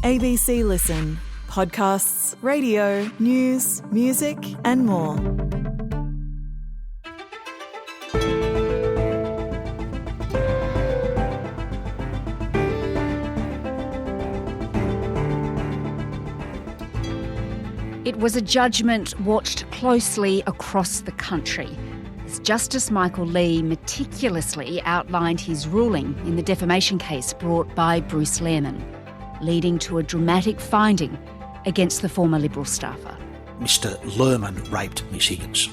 ABC Listen. Podcasts, radio, news, music and more. It was a judgment watched closely across the country as Justice Michael Lee meticulously outlined his ruling in the defamation case brought by Bruce Lehrmann, leading to a dramatic finding against the former Liberal staffer. Mr Lehrmann raped Miss Higgins.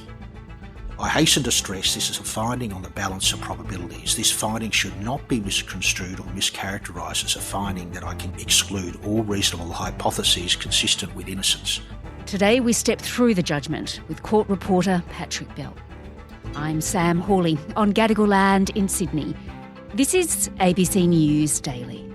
I hasten to stress this is a finding on the balance of probabilities. This finding should not be misconstrued or mischaracterised as a finding that I can exclude all reasonable hypotheses consistent with innocence. Today we step through the judgment with court reporter Patrick Bell. I'm Sam Hawley on Gadigal land in Sydney. This is ABC News Daily.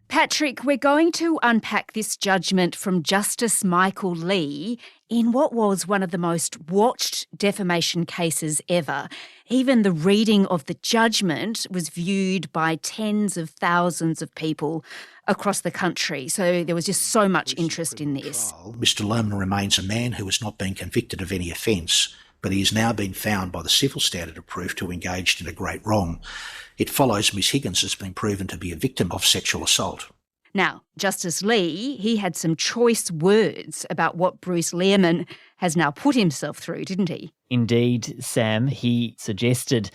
Patrick, we're going to unpack this judgment from Justice Michael Lee in what was one of the most watched defamation cases ever. Even the reading of the judgment was viewed by tens of thousands of people across the country. So there was just so much interest in this. Mr Lehrmann remains a man who has not been convicted of any offence, but he has now been found by the civil standard of proof to have engaged in a great wrong. It follows Miss Higgins has been proven to be a victim of sexual assault. Now, Justice Lee, he had some choice words about what Bruce Lehrmann has now put himself through, didn't he? Indeed, Sam. He suggested,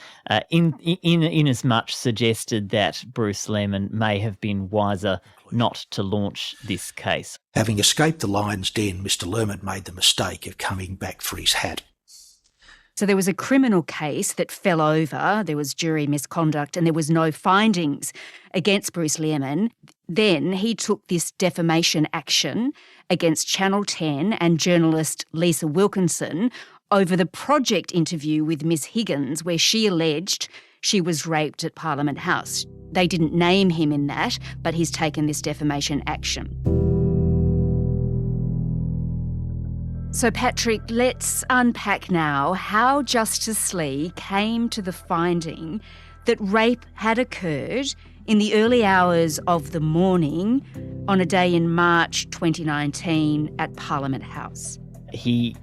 in as much suggested that Bruce Lehrmann may have been wiser not to launch this case. Having escaped the lion's den, Mr Lehrmann made the mistake of coming back for his hat. So there was a criminal case that fell over, there was jury misconduct and there was no findings against Bruce Lehrmann. Then he took this defamation action against Channel 10 and journalist Lisa Wilkinson over the project interview with Ms Higgins where she alleged she was raped at Parliament House. They didn't name him in that, but he's taken this defamation action. So Patrick, let's unpack now how Justice Lee came to the finding that rape had occurred in the early hours of the morning on a day in March 2019 at Parliament House. He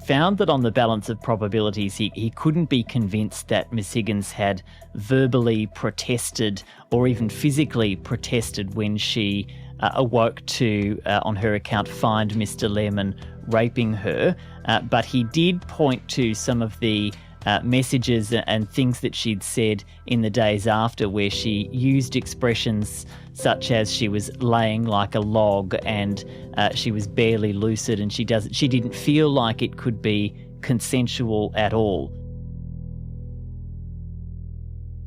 found that on the balance of probabilities, he couldn't be convinced that Miss Higgins had verbally protested or even physically protested when she awoke to, on her account, find Mr Lehrmann raping her. But he did point to some of the messages and things that she'd said in the days after where she used expressions such as she was laying like a log and she was barely lucid and she didn't feel like it could be consensual at all.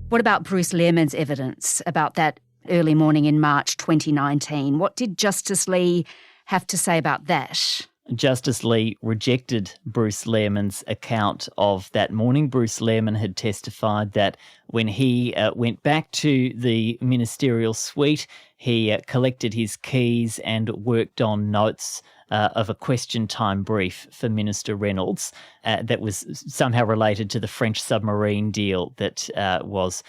What about Bruce Lehrmann's evidence about that early morning in March 2019? What did Justice Lee have to say about that? Justice Lee rejected Bruce Lehrmann's account of that morning. Bruce Lehrmann had testified that when he went back to the ministerial suite, he collected his keys and worked on notes of a question time brief for Minister Reynolds that was somehow related to the French submarine deal that was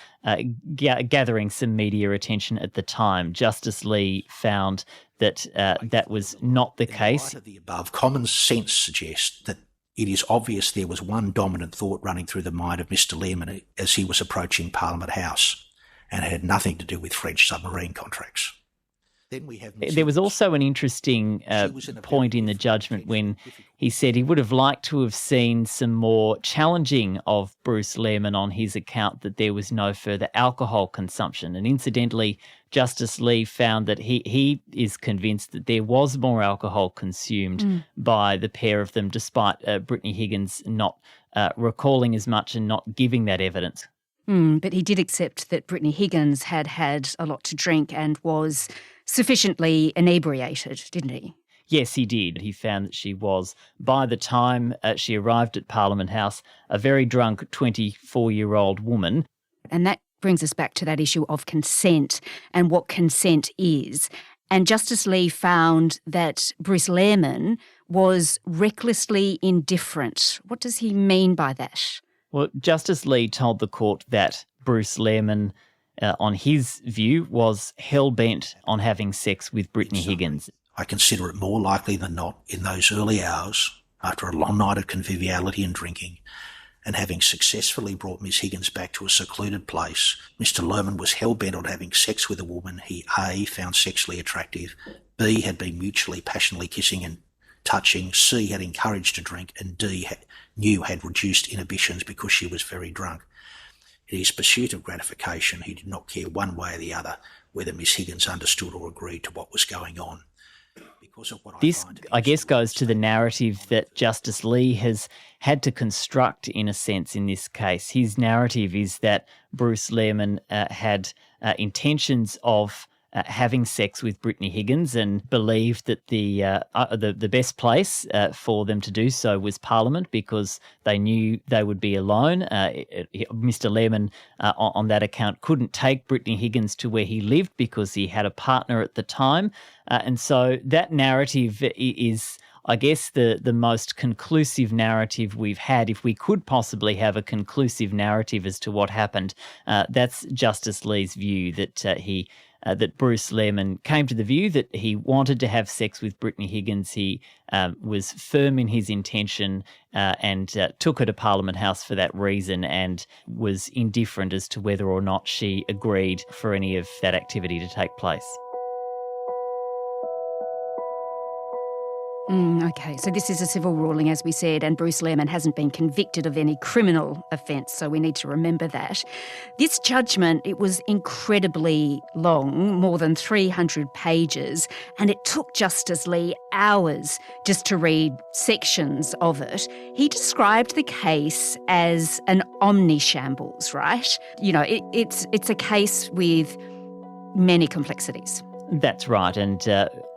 gathering some media attention at the time. Justice Lee found that that was not the case. In light of the above, common sense suggests that it is obvious there was one dominant thought running through the mind of Mr Lehrmann as he was approaching Parliament House, and it had nothing to do with French submarine contracts. Then we have there was also an interesting point in the judgment when he said he would have liked to have seen some more challenging of Bruce Lehrmann on his account that there was no further alcohol consumption. And incidentally, Justice Lee found that he is convinced that there was more alcohol consumed by the pair of them, despite Brittany Higgins not recalling as much and not giving that evidence. But he did accept that Brittany Higgins had had a lot to drink and was sufficiently inebriated, didn't he? Yes, he did. He found that she was, by the time she arrived at Parliament House, a very drunk 24-year-old woman. And that brings us back to that issue of consent and what consent is. And Justice Lee found that Bruce Lehrmann was recklessly indifferent. What does he mean by that? Well, Justice Lee told the court that Bruce Lehrmann, on his view, was hell-bent on having sex with Brittany Higgins. I consider it more likely than not in those early hours, after a long night of conviviality and drinking, and having successfully brought Miss Higgins back to a secluded place, Mr Lehrmann was hell-bent on having sex with a woman he A, found sexually attractive, B, had been mutually passionately kissing and touching, C, had encouraged to drink, and D, knew had reduced inhibitions because she was very drunk. In his pursuit of gratification, he did not care one way or the other whether Miss Higgins understood or agreed to what was going on. This, I guess, goes to the narrative that Justice Lee has had to construct, in a sense, in this case. His narrative is that Bruce Lehrmann had intentions of having sex with Brittany Higgins and believed that the best place for them to do so was Parliament because they knew they would be alone. Mr Lehrmann, on that account, couldn't take Brittany Higgins to where he lived because he had a partner at the time. And so that narrative is, I guess, the most conclusive narrative we've had. If we could possibly have a conclusive narrative as to what happened, that's Justice Lee's view that Bruce Lehrmann came to the view that he wanted to have sex with Brittany Higgins. He was firm in his intention and took her to Parliament House for that reason and was indifferent as to whether or not she agreed for any of that activity to take place. Okay, so this is a civil ruling, as we said, and Bruce Lehrmann hasn't been convicted of any criminal offence, so we need to remember that. This judgment, it was incredibly long, more than 300 pages, and it took Justice Lee hours just to read sections of it. He described the case as an omnishambles, right? You know, it's a case with many complexities. That's right, and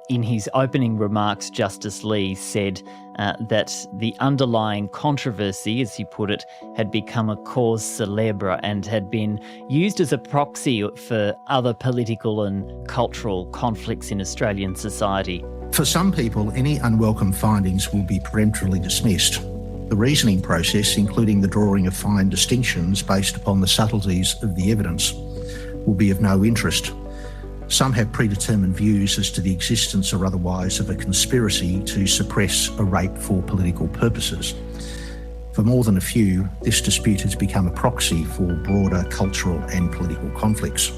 in his opening remarks, Justice Lee said that the underlying controversy, as he put it, had become a cause célèbre and had been used as a proxy for other political and cultural conflicts in Australian society. For some people, any unwelcome findings will be peremptorily dismissed. The reasoning process, including the drawing of fine distinctions based upon the subtleties of the evidence, will be of no interest. Some have predetermined views as to the existence or otherwise of a conspiracy to suppress a rape for political purposes. For more than a few, this dispute has become a proxy for broader cultural and political conflicts.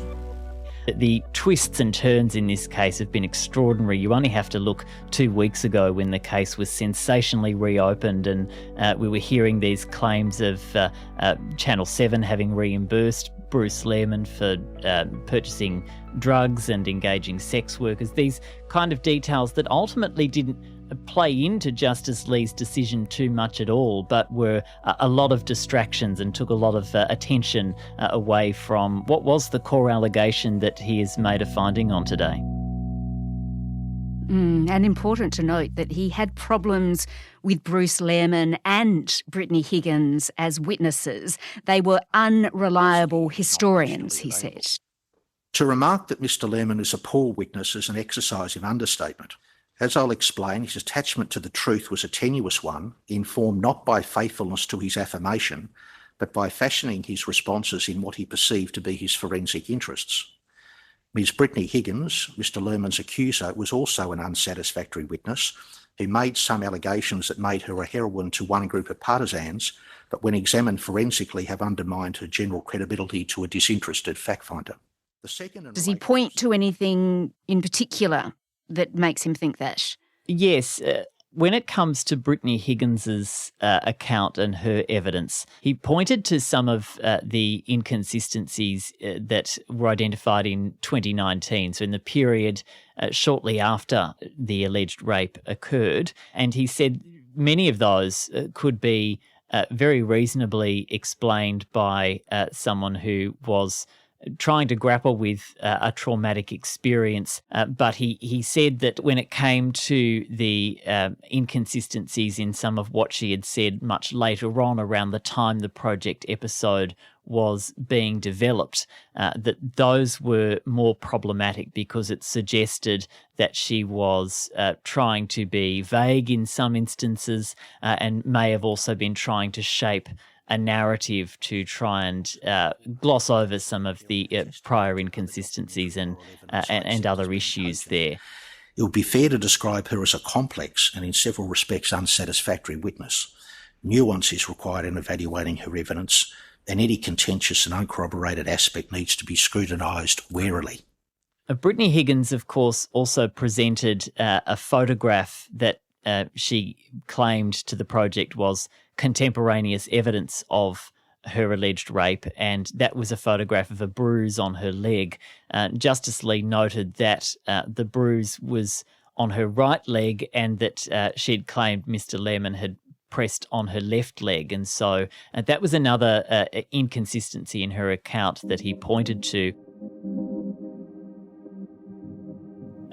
The twists and turns in this case have been extraordinary. You only have to look 2 weeks ago when the case was sensationally reopened and we were hearing these claims of Channel 7 having reimbursed Bruce Lehrmann for purchasing drugs and engaging sex workers, these kind of details that ultimately didn't play into Justice Lee's decision too much at all, but were a lot of distractions and took a lot of attention away from what was the core allegation that he has made a finding on today. And important to note that he had problems with Bruce Lehrmann and Brittany Higgins as witnesses. They were unreliable historians, he said. To remark that Mr Lehrmann is a poor witness is an exercise in understatement. As I'll explain, his attachment to the truth was a tenuous one, informed not by faithfulness to his affirmation, but by fashioning his responses in what he perceived to be his forensic interests. Ms Brittany Higgins, Mr Lehrmann's accuser, was also an unsatisfactory witness who made some allegations that made her a heroine to one group of partisans, but when examined forensically have undermined her general credibility to a disinterested fact finder. Does he point to anything in particular that makes him think that? Yes. When it comes to Brittany Higgins's account and her evidence, he pointed to some of the inconsistencies that were identified in 2019, so in the period shortly after the alleged rape occurred, and he said many of those could be very reasonably explained by someone who was trying to grapple with a traumatic experience. But he said that when it came to the inconsistencies in some of what she had said much later on around the time the project episode was being developed, that those were more problematic because it suggested that she was trying to be vague in some instances and may have also been trying to shape a narrative to try and gloss over some of the prior inconsistencies and other issues there. It would be fair to describe her as a complex and in several respects unsatisfactory witness. Nuance is required in evaluating her evidence, and any contentious and uncorroborated aspect needs to be scrutinised warily. Brittany Higgins, of course, also presented a photograph that she claimed to the project was contemporaneous evidence of her alleged rape, and that was a photograph of a bruise on her leg. Justice Lee noted that the bruise was on her right leg and that she'd claimed Mr Lehrmann had pressed on her left leg, and so that was another inconsistency in her account that he pointed to.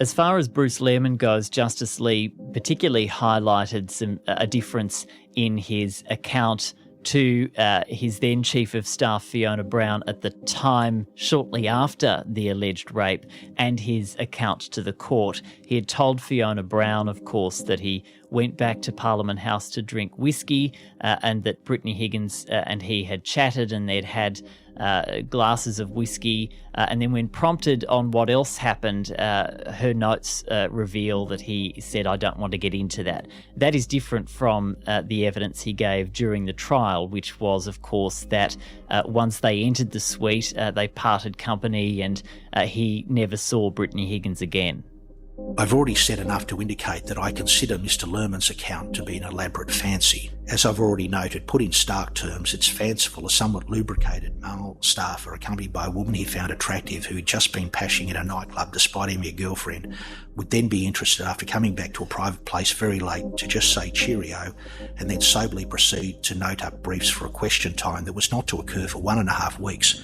As far as Bruce Lehrmann goes, Justice Lee particularly highlighted a difference in his account to his then Chief of Staff, Fiona Brown, at the time shortly after the alleged rape, and his account to the court. He had told Fiona Brown, of course, that he went back to Parliament House to drink whiskey and that Brittany Higgins and he had chatted and they'd had glasses of whiskey, and then when prompted on what else happened, her notes reveal that he said, "I don't want to get into that." That is different from the evidence he gave during the trial, which was, of course, that once they entered the suite, they parted company and he never saw Brittany Higgins again. I've already said enough to indicate that I consider Mr Lehrmann's account to be an elaborate fancy. As I've already noted, put in stark terms, it's fanciful a somewhat lubricated male staffer accompanied by a woman he found attractive who had just been pashing in a nightclub despite having a girlfriend, would then be interested after coming back to a private place very late to just say cheerio and then soberly proceed to note up briefs for a question time that was not to occur for 1.5 weeks.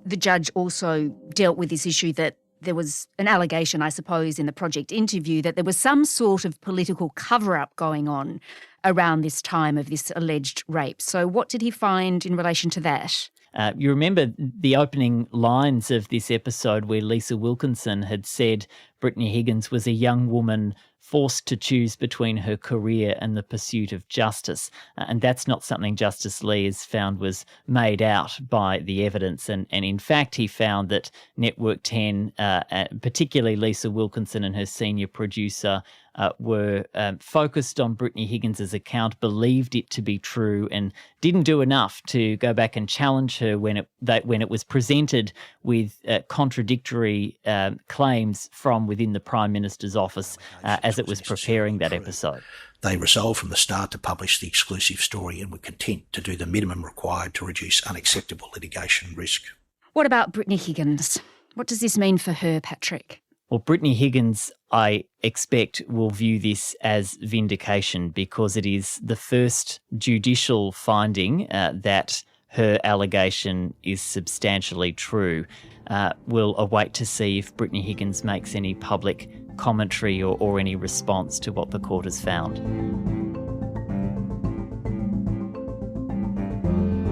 The judge also dealt with this issue that there was an allegation, I suppose, in the project interview that there was some sort of political cover-up going on around this time of this alleged rape. So what did he find in relation to that? You remember the opening lines of this episode where Lisa Wilkinson had said Brittany Higgins was a young woman forced to choose between her career and the pursuit of justice. And that's not something Justice Lee has found was made out by the evidence. And in fact, he found that Network 10, particularly Lisa Wilkinson and her senior producer, were focused on Brittany Higgins' account, believed it to be true, and didn't do enough to go back and challenge her when it was presented with contradictory claims from within the Prime Minister's office as it was preparing that episode. They resolved from the start to publish the exclusive story and were content to do the minimum required to reduce unacceptable litigation risk. What about Brittany Higgins? What does this mean for her, Patrick? Well, Brittany Higgins, I expect, will view this as vindication because it is the first judicial finding that her allegation is substantially true. We'll await to see if Brittany Higgins makes any public commentary or any response to what the court has found.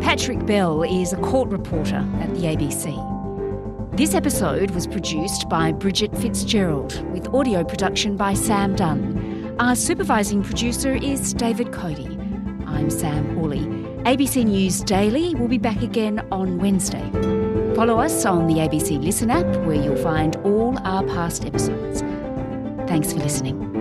Patrick Bell is a court reporter at the ABC. This episode was produced by Bridget Fitzgerald, with audio production by Sam Dunn. Our supervising producer is David Cody. I'm Sam Hawley. ABC News Daily will be back again on Wednesday. Follow us on the ABC Listen app, where you'll find all our past episodes. Thanks for listening.